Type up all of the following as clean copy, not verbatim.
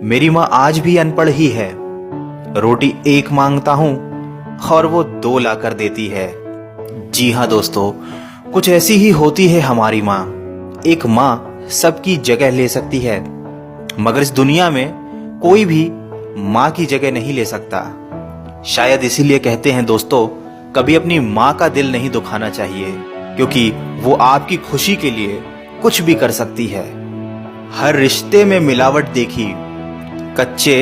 मेरी माँ आज भी अनपढ़ ही है। रोटी एक मांगता हूं और वो दो लाकर देती है। जी हाँ दोस्तों, कुछ ऐसी ही होती है हमारी माँ। एक माँ सबकी जगह ले सकती है, मगर इस दुनिया में कोई भी माँ की जगह नहीं ले सकता। शायद इसीलिए कहते हैं दोस्तों, कभी अपनी माँ का दिल नहीं दुखाना चाहिए, क्योंकि वो आपकी खुशी के लिए कुछ भी कर सकती है। हर रिश्ते में मिलावट देखी, कच्चे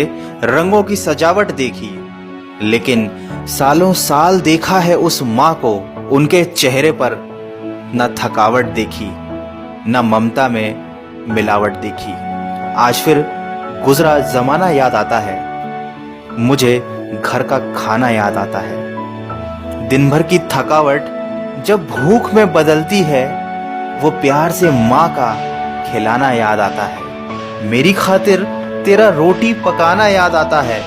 रंगों की सजावट देखी, लेकिन सालों साल देखा है उस माँ को, उनके चेहरे पर न थकावट देखी, न ममता में मिलावट देखी। आज फिर गुजरा जमाना याद आता है, मुझे घर का खाना याद आता है। दिन भर की थकावट जब भूख में बदलती है, वो प्यार से माँ का खिलाना याद आता है। मेरी खातिर तेरा रोटी पकाना याद आता है,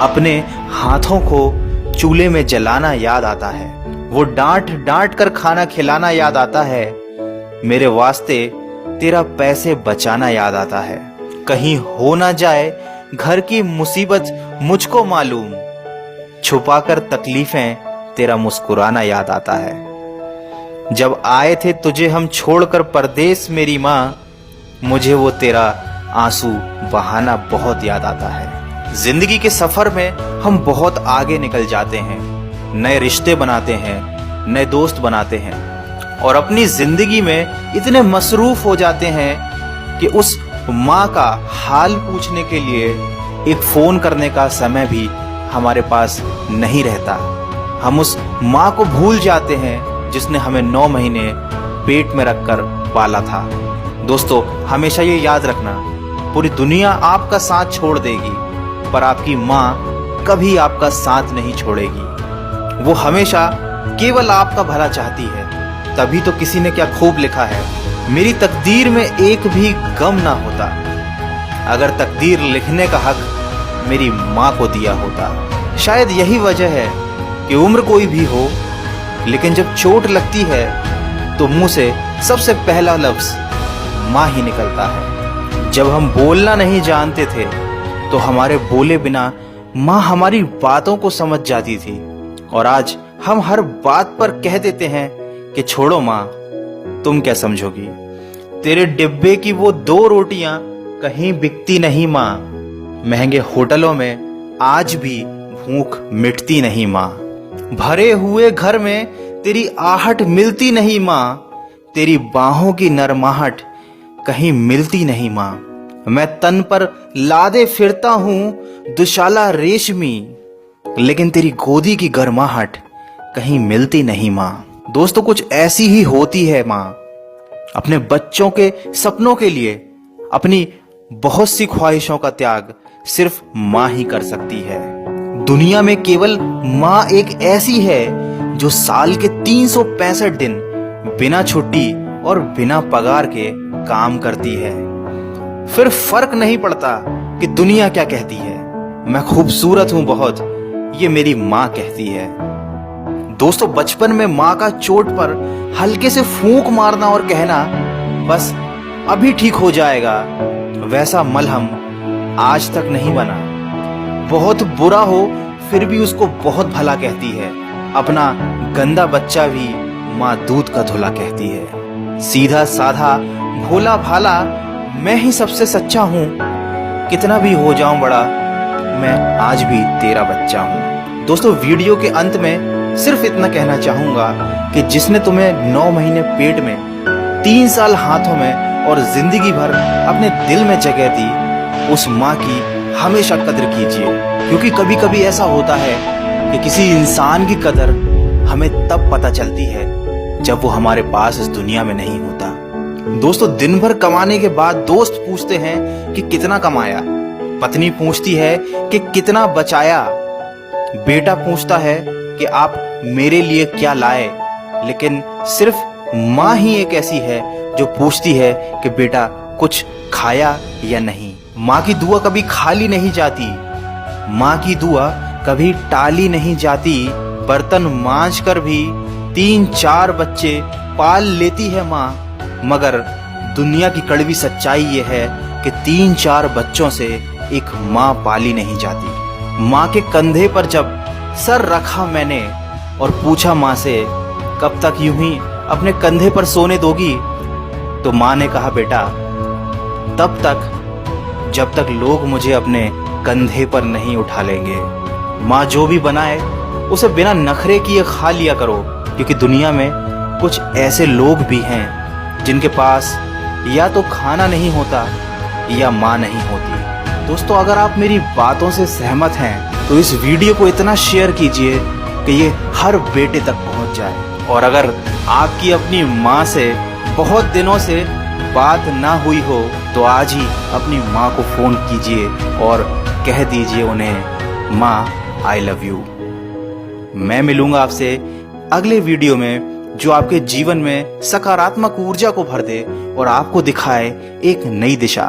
अपने हाथों को चूल्हे में जलाना याद आता है। वो डांट डांट कर खाना खिलाना याद आता है, मेरे वास्ते तेरा पैसे बचाना याद आता है। कहीं हो ना जाए घर की मुसीबत मुझको मालूम, छुपाकर तकलीफें तेरा मुस्कुराना याद आता है। जब आए थे तुझे हम छोड़कर परदेस मेरी माँ, मुझे वो तेरा आंसू बहाना बहुत याद आता है। जिंदगी के सफर में हम बहुत आगे निकल जाते हैं, नए रिश्ते बनाते हैं, नए दोस्त बनाते हैं, और अपनी जिंदगी में इतने मसरूफ हो जाते हैं कि उस माँ का हाल पूछने के लिए एक फोन करने का समय भी हमारे पास नहीं रहता। हम उस माँ को भूल जाते हैं जिसने हमें 9 महीने पेट में रखकर पाला था। दोस्तों, हमेशा ये याद रखना, पूरी दुनिया आपका साथ छोड़ देगी, पर आपकी माँ कभी आपका साथ नहीं छोड़ेगी। वो हमेशा केवल आपका भला चाहती है। तभी तो किसी ने क्या खूब लिखा है, मेरी तकदीर में एक भी गम ना होता, अगर तकदीर लिखने का हक मेरी माँ को दिया होता। शायद यही वजह है कि उम्र कोई भी हो, लेकिन जब चोट लगती है तो मुंह से सबसे पहला लफ्ज माँ ही निकलता है। जब हम बोलना नहीं जानते थे तो हमारे बोले बिना माँ हमारी बातों को समझ जाती थी, और आज हम हर बात पर कह देते हैं कि छोड़ो माँ, तुम क्या समझोगी। तेरे डिब्बे की वो 2 रोटियां कहीं बिकती नहीं माँ, महंगे होटलों में आज भी भूख मिटती नहीं माँ। भरे हुए घर में तेरी आहट मिलती नहीं माँ, तेरी बाहों की नरमाहट कहीं मिलती नहीं माँ। मैं तन पर लादे फिरता हूँ दुशाला रेशमी, लेकिन तेरी गोदी की गर्माहट कहीं मिलती नहीं माँ। दोस्तों, कुछ ऐसी ही होती है माँ। अपने बच्चों के सपनों के लिए अपनी बहुत सी ख्वाहिशों का त्याग सिर्फ माँ ही कर सकती है। दुनिया में केवल माँ एक ऐसी है जो साल के 365 दिन बिना छुट्टी और बिना पगार के काम करती है। फिर फर्क नहीं पड़ता कि दुनिया क्या कहती है, मैं खूबसूरत हूं बहुत, ये मेरी माँ कहती है। दोस्तों, बचपन में माँ का चोट पर हल्के से फूंक मारना और कहना बस अभी ठीक हो जाएगा, वैसा मलहम आज तक नहीं बना। बहुत बुरा हो फिर भी उसको बहुत भला कहती है। अपना गंदा बच्चा भी माँ दूध का धुला कहती है। सीधा साधा भोला भाला मैं ही सबसे सच्चा हूँ, कितना भी हो जाऊं बड़ा, मैं आज भी तेरा बच्चा हूँ। दोस्तों, वीडियो के अंत में सिर्फ इतना कहना चाहूंगा कि जिसने तुम्हें 9 महीने पेट में, 3 साल हाथों में और जिंदगी भर अपने दिल में जगह दी, उस माँ की हमेशा कदर कीजिए, क्योंकि कभी कभी ऐसा होता है कि किसी इंसान की कदर हमें तब पता चलती है जब वो हमारे पास इस दुनिया में नहीं होता। दोस्तों, दिन भर कमाने के बाद दोस्त पूछते हैं कि कितना कमाया, पत्नी पूछती है कि कितना बचाया, बेटा पूछता है कि आप मेरे लिए क्या लाए, लेकिन सिर्फ माँ ही एक ऐसी है जो पूछती है कि बेटा कुछ खाया या नहीं। माँ की दुआ कभी खाली नहीं जाती, माँ की दुआ कभी टाली नहीं जाती। बर्तन मांज कर भी 3-4 बच्चे पाल लेती है माँ, मगर दुनिया की कड़वी सच्चाई ये है कि 3-4 बच्चों से एक माँ पाली नहीं जाती। माँ के कंधे पर जब सर रखा मैंने और पूछा माँ से कब तक यूं ही अपने कंधे पर सोने दोगी, तो माँ ने कहा बेटा तब तक जब तक लोग मुझे अपने कंधे पर नहीं उठा लेंगे। माँ जो भी बनाए उसे बिना नखरे किए खा लिया करो, क्योंकि दुनिया में कुछ ऐसे लोग भी हैं जिनके पास या तो खाना नहीं होता या माँ नहीं होती। दोस्तों, अगर आप मेरी बातों से सहमत हैं तो इस वीडियो को इतना शेयर कीजिए कि ये हर बेटे तक पहुंच जाए। और अगर आपकी अपनी माँ से बहुत दिनों से बात ना हुई हो तो आज ही अपनी माँ को फ़ोन कीजिए और कह दीजिए उन्हें माँ आई लव यू। मैं मिलूंगा आपसे अगले वीडियो में जो आपके जीवन में सकारात्मक ऊर्जा को भर दे और आपको दिखाए एक नई दिशा।